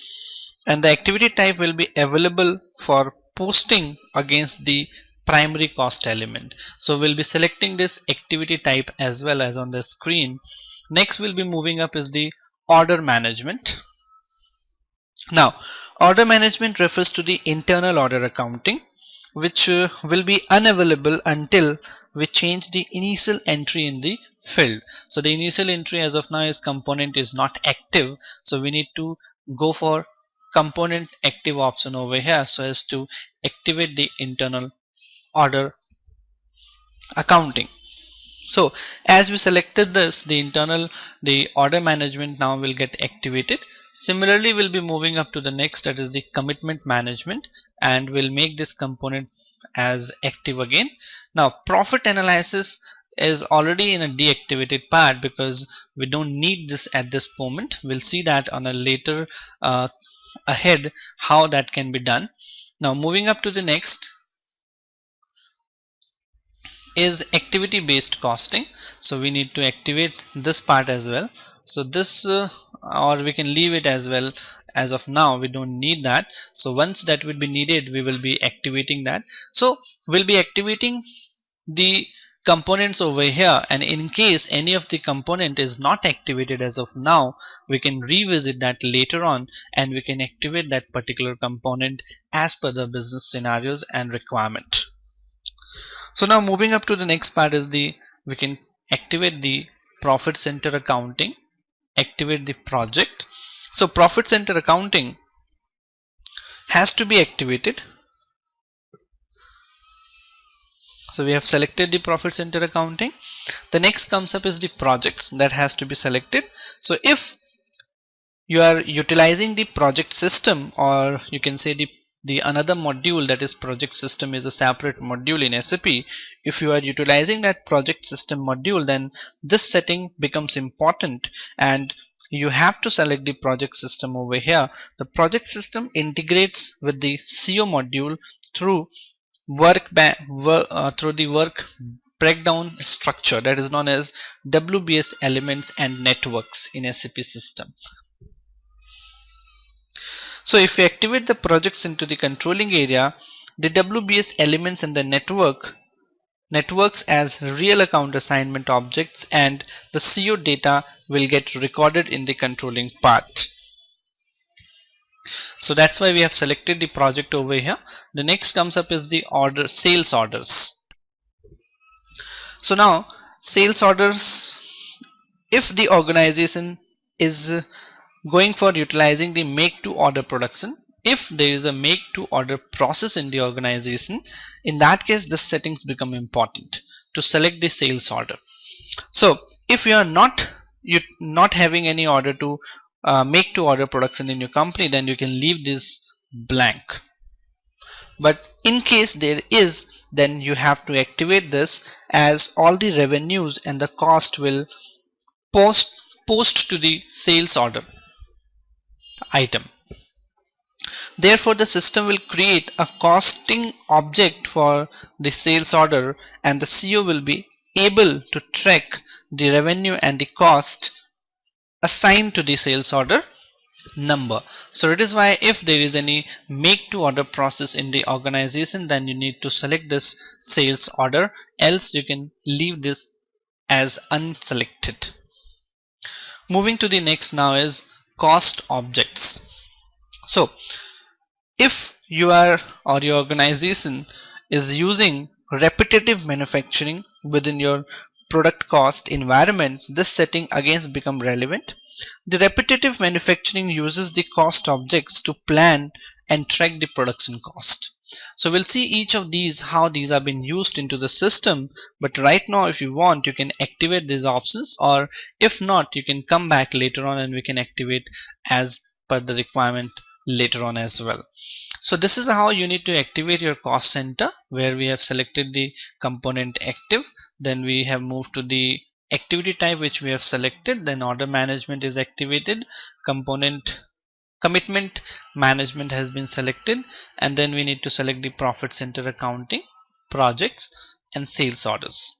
and the activity type will be available for posting against the primary cost element. So we'll be selecting this activity type as well as on the screen. Next we'll be moving up is the order management. Now order management refers to the internal order accounting, which will be unavailable until we change the initial entry in the field. So the initial entry as of now is component is not active, so we need to go for component active option over here so as to activate the internal order accounting. So as we selected this, the order management now will get activated. Similarly we'll be moving up to the next, that is the commitment management, and we'll make this component as active again. Now profit analysis is already in a deactivated part because we don't need this at this moment. We'll see that on a later ahead how that can be done. Now moving up to the next is activity based costing. So we need to activate this part as well. So this or we can leave it as well. As of now we don't need that, so once that would be needed we will be activating that. So we'll be activating the components over here, and in case any of the component is not activated as of now, we can revisit that later on and we can activate that particular component as per the business scenarios and requirement. So now moving up to the next part is the we can activate the profit center accounting, activate the project. So profit center accounting has to be activated. So we have selected the profit center accounting. The next comes up is the projects that has to be selected. So if you are utilizing the project system, or you can say the another module, that is project system is a separate module in SAP. If you are utilizing that project system module, then this setting becomes important and you have to select the project system over here. The project system integrates with the CO module through through the work breakdown structure that is known as WBS elements and networks in SAP system. So if we activate the projects into the controlling area, the WBS elements and the networks as real account assignment objects, and the CO data will get recorded in the controlling part. So that's why we have selected the project over here. The next comes up is the order, sales orders. So now sales orders, if the organization is going for utilizing the make to order production, if there is a make to order process in the organization, in that case the settings become important to select the sales order. So if you are not having any order to make to order production in your company, then you can leave this blank. But in case there is, then you have to activate this, as all the revenues and the cost will post to the sales order item. Therefore the system will create a costing object for the sales order, and the CO will be able to track the revenue and the cost assigned to the sales order number. So it is why if there is any make to order process in the organization, then you need to select this sales order, else you can leave this as unselected. Moving to the next now is cost objects. So if you are or your organization is using repetitive manufacturing within your product cost environment, this setting again become relevant. The repetitive manufacturing uses the cost objects to plan and track the production cost. So we'll see each of these, how these are being used into the system, but right now if you want you can activate these options, or if not you can come back later on and we can activate as per the requirement later on as well. So this is how you need to activate your cost center, where we have selected the component active, then we have moved to the activity type which we have selected, then order management is activated, component commitment management has been selected, and then we need to select the profit center accounting, projects and sales orders.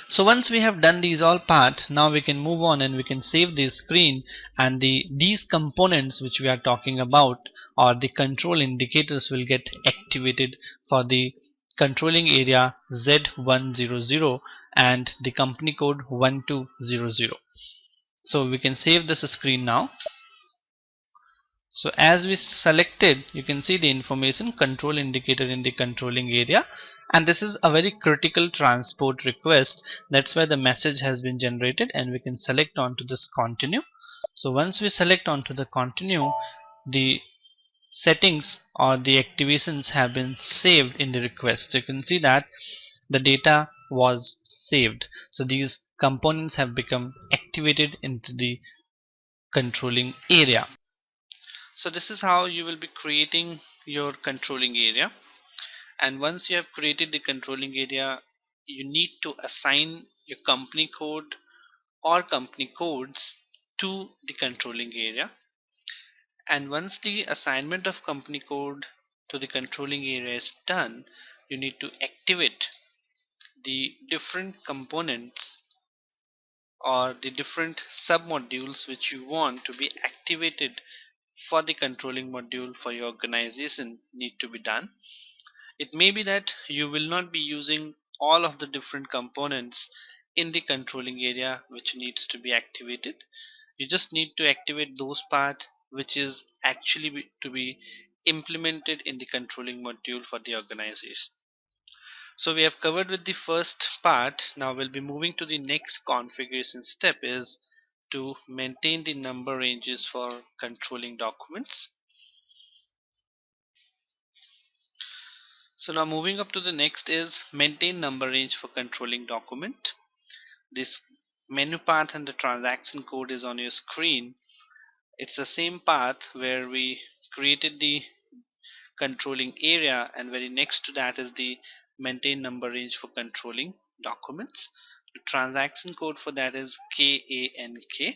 So once we have done these all part, now we can move on and we can save this screen, and these components which we are talking about, or the control indicators, will get activated for the controlling area Z100 and the company code 1200. So we can save this screen now. So as we selected, you can see the information control indicator in the controlling area, and this is a very critical transport request. That's why the message has been generated, and we can select onto this continue. So once we select onto the continue, the settings or the activations have been saved in the request. So you can see that the data was saved. So these components have become activated into the controlling area. So this is how you will be creating your controlling area, and once you have created the controlling area, you need to assign your company code or company codes to the controlling area, And once the assignment of company code to the controlling area is done, you need to activate the different components or the different submodules which you want to be activated for the controlling module for your organization need to be done. It may be that you will not be using all of the different components in the controlling area which needs to be activated. You just need to activate those part which is actually to be implemented in the controlling module for the organization. So we have covered with the first part. Now we'll be moving to the next configuration step is to maintain the number ranges for controlling documents. So now moving up to the next is maintain number range for controlling document. This menu path and the transaction code is on your screen. It's the same path where we created the controlling area, and very next to that is the maintain number range for controlling documents. The transaction code for that is KANK.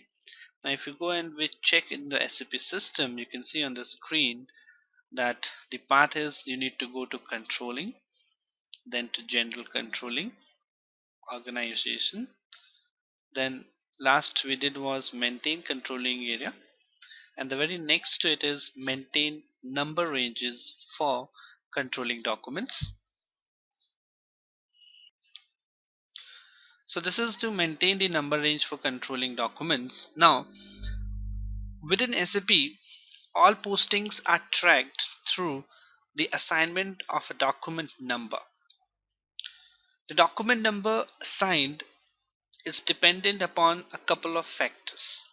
Now if you go and we check in the SAP system, you can see on the screen that the path is you need to go to controlling, then to general controlling, organization, then last we did was maintain controlling area, and the very next to it is maintain number ranges for controlling documents. So this is to maintain the number range for controlling documents. Now within SAP, all postings are tracked through the assignment of a document number. The document number assigned is dependent upon a couple of factors: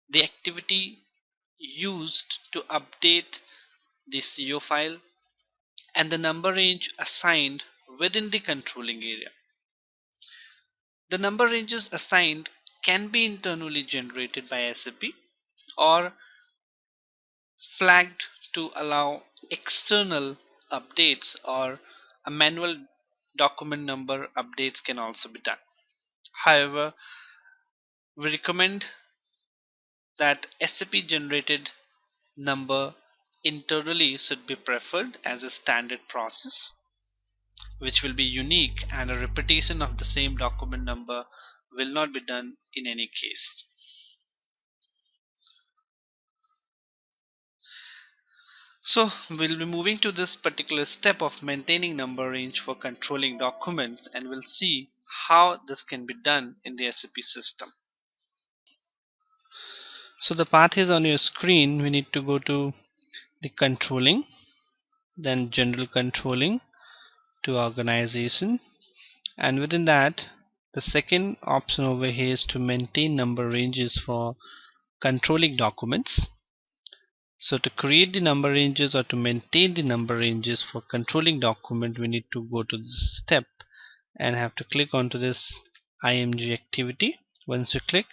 the activity used to update the CO file and the number range assigned within the controlling area. The number ranges assigned can be internally generated by SAP or flagged to allow external updates, or a manual document number updates can also be done. However, we recommend that SAP generated number internally should be preferred as a standard process, which will be unique, and a repetition of the same document number will not be done in any case. So we'll be moving to this particular step of maintaining number range for controlling documents, and we'll see how this can be done in the SAP system. So the path is on your screen. We need to go to the controlling, then general controlling, to organization, and within that the second option over here is to maintain number ranges for controlling documents. So to create the number ranges or to maintain the number ranges for controlling document, we need to go to this step and have to click onto this IMG activity. Once you click,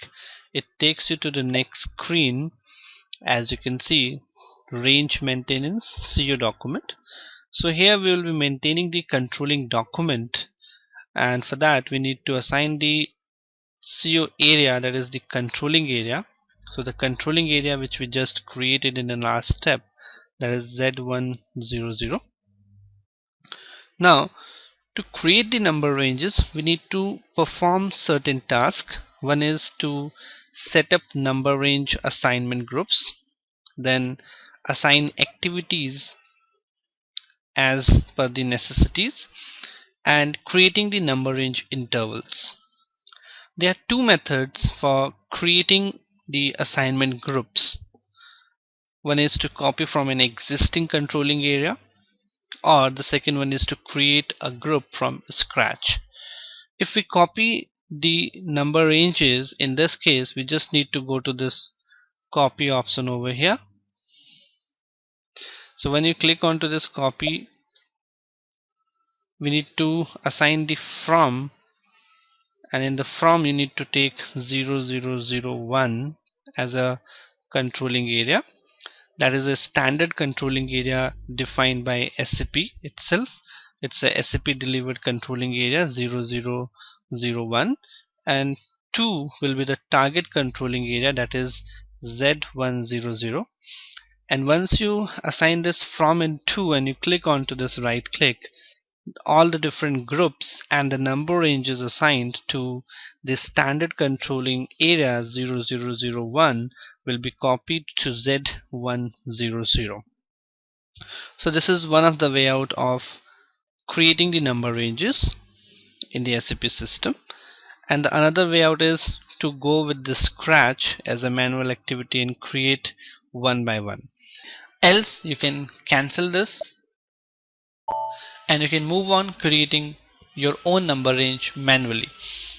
it takes you to the next screen. As you can see, range maintenance CO document. So here we will be maintaining the controlling document, and for that we need to assign the CO area, that is the controlling area. So the controlling area which we just created in the last step, that is Z100. Now to create the number ranges, we need to perform certain tasks. One is to set up number range assignment groups, then assign activities as per the necessities, and creating the number range intervals. There are two methods for creating the assignment groups. One is to copy from an existing controlling area, or the second one is to create a group from scratch. If we copy the number ranges, in this case we just need to go to this copy option over here. So when you click onto this copy, we need to assign the from, and in the from you need to take 0001 as a controlling area. That is a standard controlling area defined by SAP itself. It's a SAP delivered controlling area 0001, and 2 will be the target controlling area, that is Z100. And once you assign this from and to and you click onto this right click, all the different groups and the number ranges assigned to the standard controlling area 0001 will be copied to Z100. So this is one of the way out of creating the number ranges in the SAP system. And the another way out is to go with the scratch as a manual activity and create one by one. Else you can cancel this and you can move on creating your own number range manually.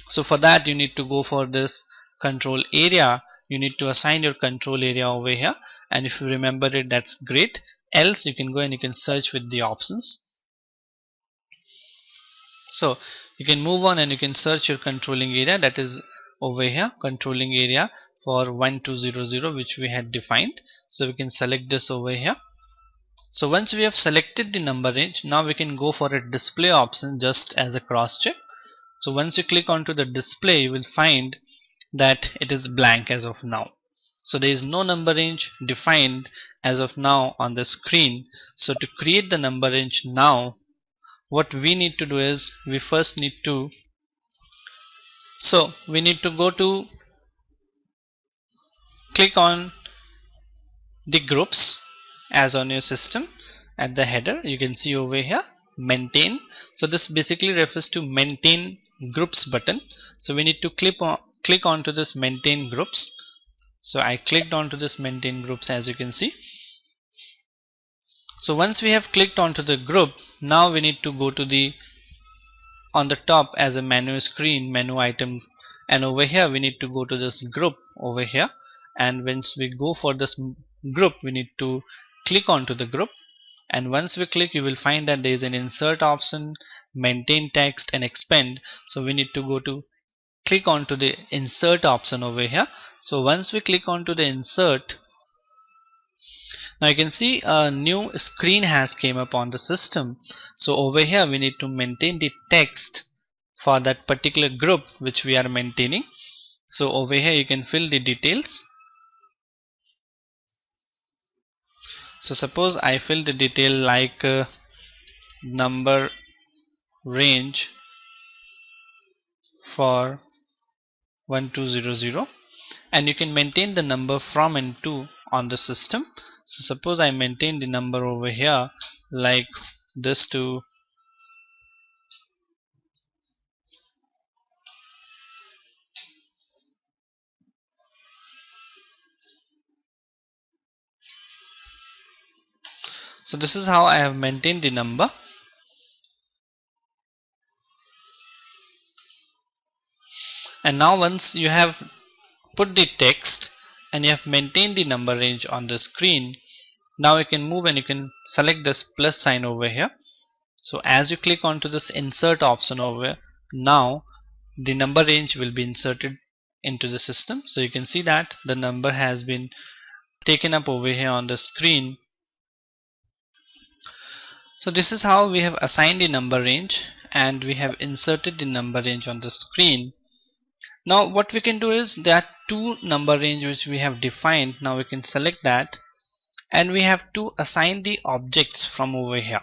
So for that you need to go for this control area. You need to assign your control area over here, and if you remember it, that's great. Else you can go and you can search with the options. So you can move on and you can search your controlling area, that is over here, controlling area for 1200 which we had defined. So we can select this over here. So once we have selected the number range, now we can go for a display option just as a cross check. So once you click onto the display, you will find that it is blank as of now. So there is no number range defined as of now on the screen. So to create the number range now, what we need to do is we first need to go to click on the groups as on your system. At the header you can see over here maintain. So this basically refers to maintain groups button. So we need to click onto this maintain groups. So I clicked onto this maintain groups, as you can see. So once we have clicked onto the group, now we need to go to the on the top as a menu screen, menu item, and over here we need to go to this group over here. And once we go for this group, we need to click onto the group, and once we click, you will find that there is an insert option, maintain text, and expand. So we need to go to click onto the insert option over here. So once we click onto the insert, now you can see a new screen has came up on the system. So over here we need to maintain the text for that particular group which we are maintaining. So over here you can fill the details. So suppose I fill the detail like number range for 1200, and you can maintain the number from and to on the system. So suppose I maintain the number over here like this to so this is how I have maintained the number. And now once you have put the text and you have maintained the number range on the screen, now you can move and you can select this plus sign over here. So as you click onto this insert option over here, now the number range will be inserted into the system. So you can see that the number has been taken up over here on the screen. So this is how we have assigned the number range and we have inserted the number range on the screen. Now what we can do is there are two number range which we have defined. Now we can select that and we have to assign the objects from over here.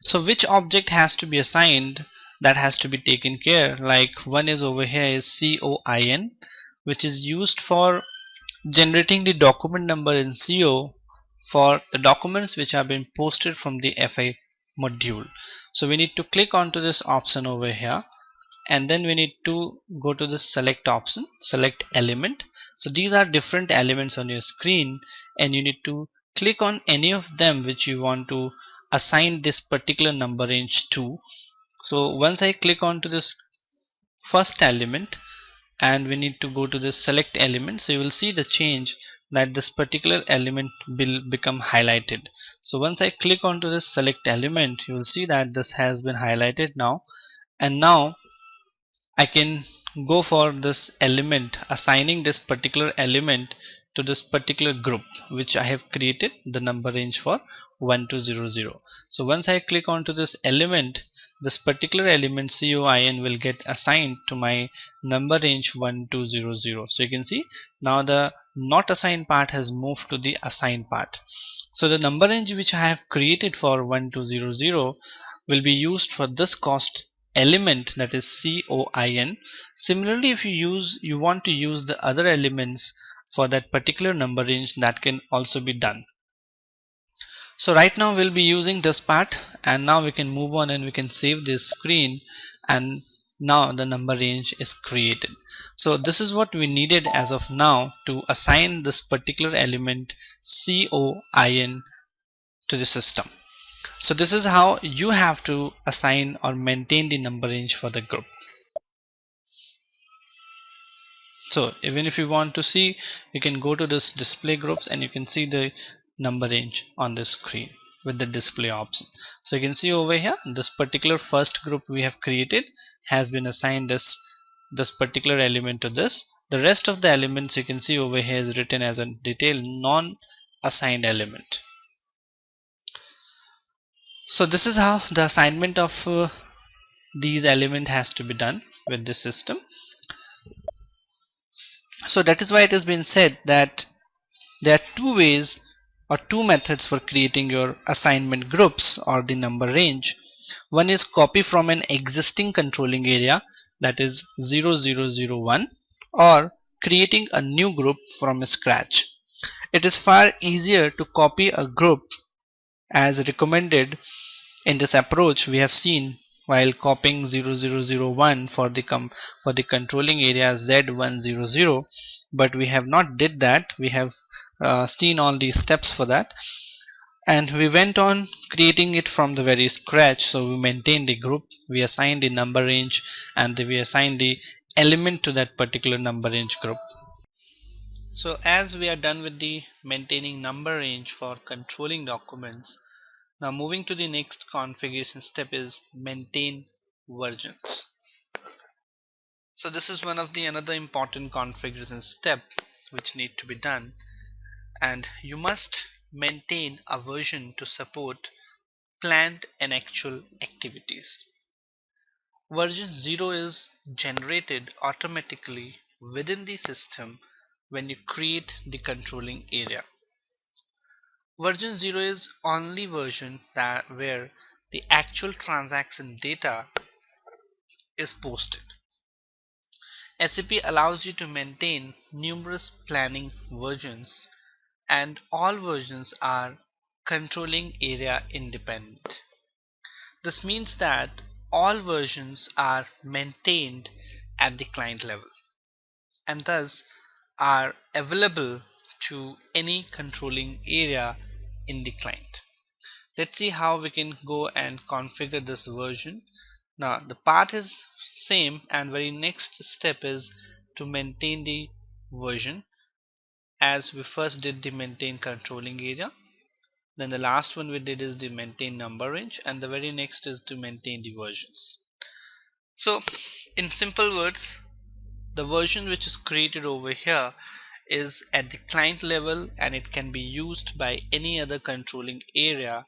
So which object has to be assigned, that has to be taken care. Like one is over here is COIN, which is used for generating the document number in CO for the documents which have been posted from the FI module. So we need to click onto this option over here, and then we need to go to the select option, select element. So these are different elements on your screen and you need to click on any of them which you want to assign this particular number range to. So once I click onto this first element and we need to go to the select element, so you will see the change that this particular element will become highlighted. So once I click onto this select element, you will see that this has been highlighted now, and now I can go for this element, assigning this particular element to this particular group which I have created the number range for 1200. So once I click onto this element, this particular element COIN will get assigned to my number range 1200. So you can see now the not assigned part has moved to the assigned part. So the number range which I have created for 1200 will be used for this cost element, that is COIN. Similarly, if you want to use the other elements for that particular number range, that can also be done. So right now we'll be using this part, and now we can move on and we can save this screen, and now the number range is created. So this is what we needed as of now to assign this particular element COIN to the system. So this is how you have to assign or maintain the number range for the group. So even if you want to see, you can go to this display groups and you can see the number range on the screen with the display option. So you can see over here, this particular first group we have created has been assigned this particular element to this. The rest of the elements you can see over here is written as a detailed non-assigned element. So this is how the assignment of these element has to be done with this system. So that is why it has been said that there are two ways or two methods for creating your assignment groups or the number range. One is copy from an existing controlling area, that is 0001, or creating a new group from scratch. It is far easier to copy a group as recommended in this approach we have seen while copying 0001 for the controlling area Z100, but we have not did that. We have seen all these steps for that, and we went on creating it from the very scratch. So we maintained the group, we assigned the number range, and we assigned the element to that particular number range group. So as we are done with the maintaining number range for controlling documents, now moving to the next configuration step is maintain versions. So this is one of the another important configuration step which need to be done, and you must maintain a version to support planned and actual activities. Version 0 is generated automatically within the system when you create the controlling area. Version 0 is only version that where the actual transaction data is posted. SAP allows you to maintain numerous planning versions, and all versions are controlling area independent. This means that all versions are maintained at the client level and thus are available to any controlling area in the client. Let's see how we can go and configure this version. Now the path is same, and very next step is to maintain the version, as we first did the maintain controlling area, then the last one we did is the maintain number range, and the very next is to maintain the versions. So in simple words, the version which is created over here is at the client level, and it can be used by any other controlling area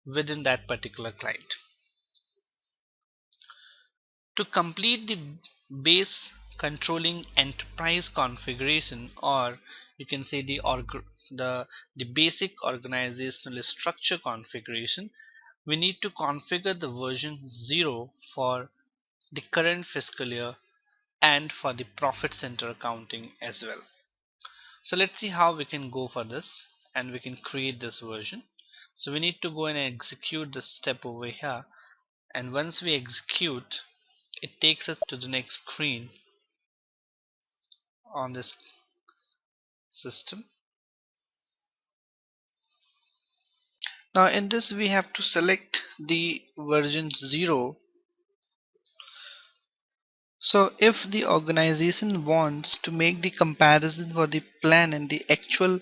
within that particular client. To complete the base controlling enterprise configuration, or you can say the basic organizational structure configuration, we need to configure the version 0 for the current fiscal year and for the profit center accounting as well. So let's see how we can go for this, and we can create this version. So we need to go and execute this step over here, and once we execute, it takes us to the next screen on this system. Now in this we have to select the version 0. So if the organization wants to make the comparison for the plan and the actual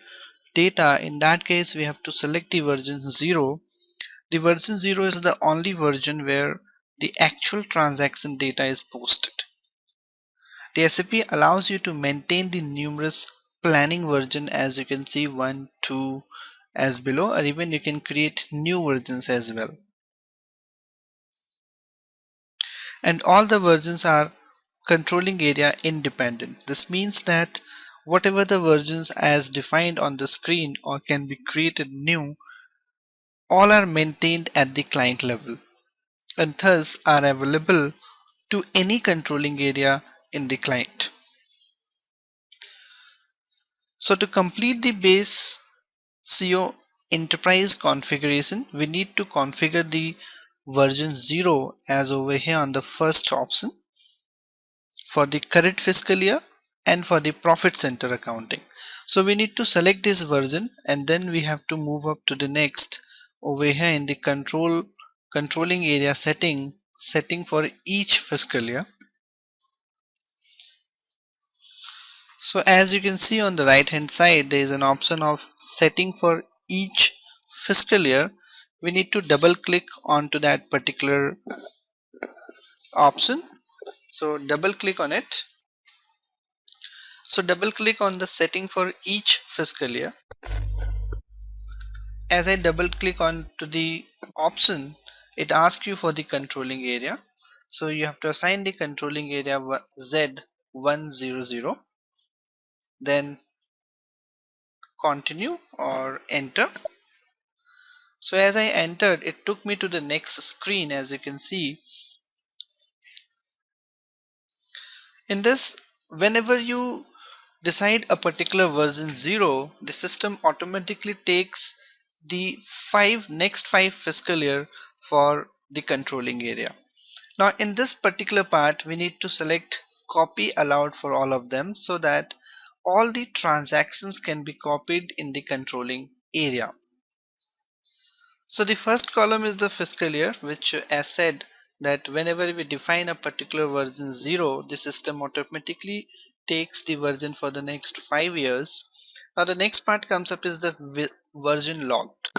data, in that case we have to select the version 0. The version 0 is the only version where the actual transaction data is posted. The SAP allows you to maintain the numerous planning version, as you can see 1, 2 as below, or even you can create new versions as well. And all the versions are controlling area independent. This means that Whatever the versions as defined on the screen or can be created new, all are maintained at the client level and thus are available to any controlling area in the client. So to complete the base CO enterprise configuration, we need to configure the version 0 as over here on the first option for the current fiscal year and for the profit center accounting. So we need to select this version and then we have to move up to the next over here in the controlling area setting for each fiscal year. So as you can see on the right hand side, there is an option of setting for each fiscal year. We need to double click onto that particular option. So double click on it. So double click on the setting for each fiscal year. As I double click on to the option, it asks you for the controlling area. So you have to assign the controlling area Z100, then continue or enter. So as I entered, it took me to the next screen. As you can see in this, whenever you decide a particular version 0, the system automatically takes the next 5 fiscal year for the controlling area. Now in this particular part, we need to select copy allowed for all of them so that all the transactions can be copied in the controlling area. So the first column is the fiscal year, which as said that whenever we define a particular version 0, the system automatically takes the version for the next 5 years. Now the next part comes up is the version logged.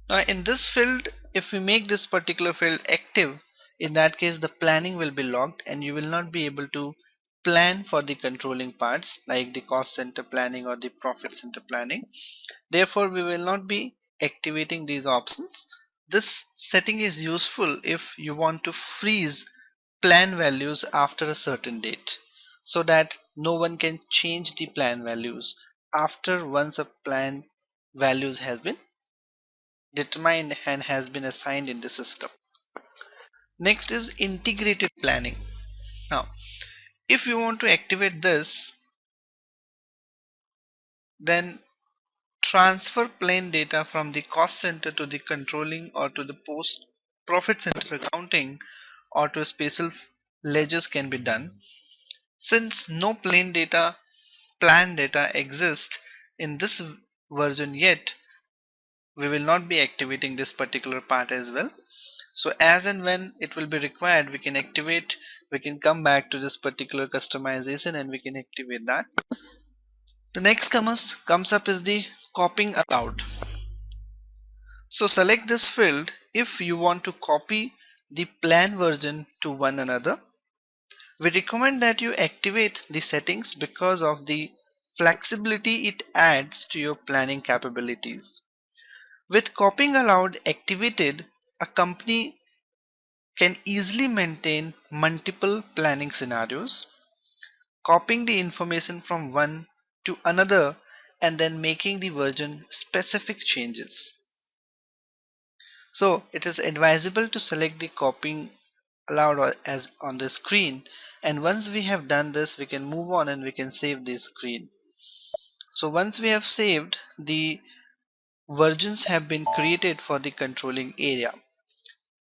Now in this field, if we make this particular field active, in that case the planning will be logged and you will not be able to plan for the controlling parts like the cost center planning or the profit center planning. Therefore we will not be activating these options. This setting is useful if you want to freeze plan values after a certain date so that no one can change the plan values after once a plan values has been determined and has been assigned in the system. Next is integrated planning. Now if you want to activate this, then transfer plain data from the cost center to the controlling or to the post profit center accounting or to special ledgers can be done. Since no plain data plan data exists in this version yet, we will not be activating this particular part as well. So as and when it will be required, we can activate, we can come back to this particular customization and we can activate that. The next comes up is the copying allowed. So select this field if you want to copy the plan version to one another. We recommend that you activate the settings because of the flexibility it adds to your planning capabilities. With copying allowed activated, a company can easily maintain multiple planning scenarios, copying the information from one to another and then making the version specific changes. So it is advisable to select the copying allowed as on the screen, and once we have done this we can move on and we can save this screen. So once we have saved, the versions have been created for the controlling area.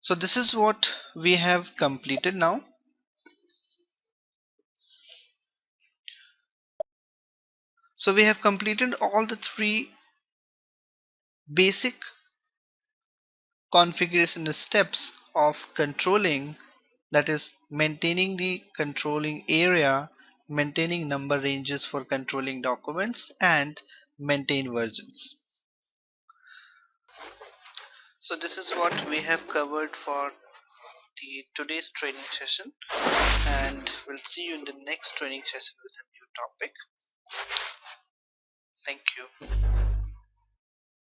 So this is what we have completed now. So we have completed all the three basic configuration steps of controlling, that is maintaining the controlling area, maintaining number ranges for controlling documents and maintain versions. So this is what we have covered for the today's training session, and we'll see you in the next training session with a new topic. Thank you.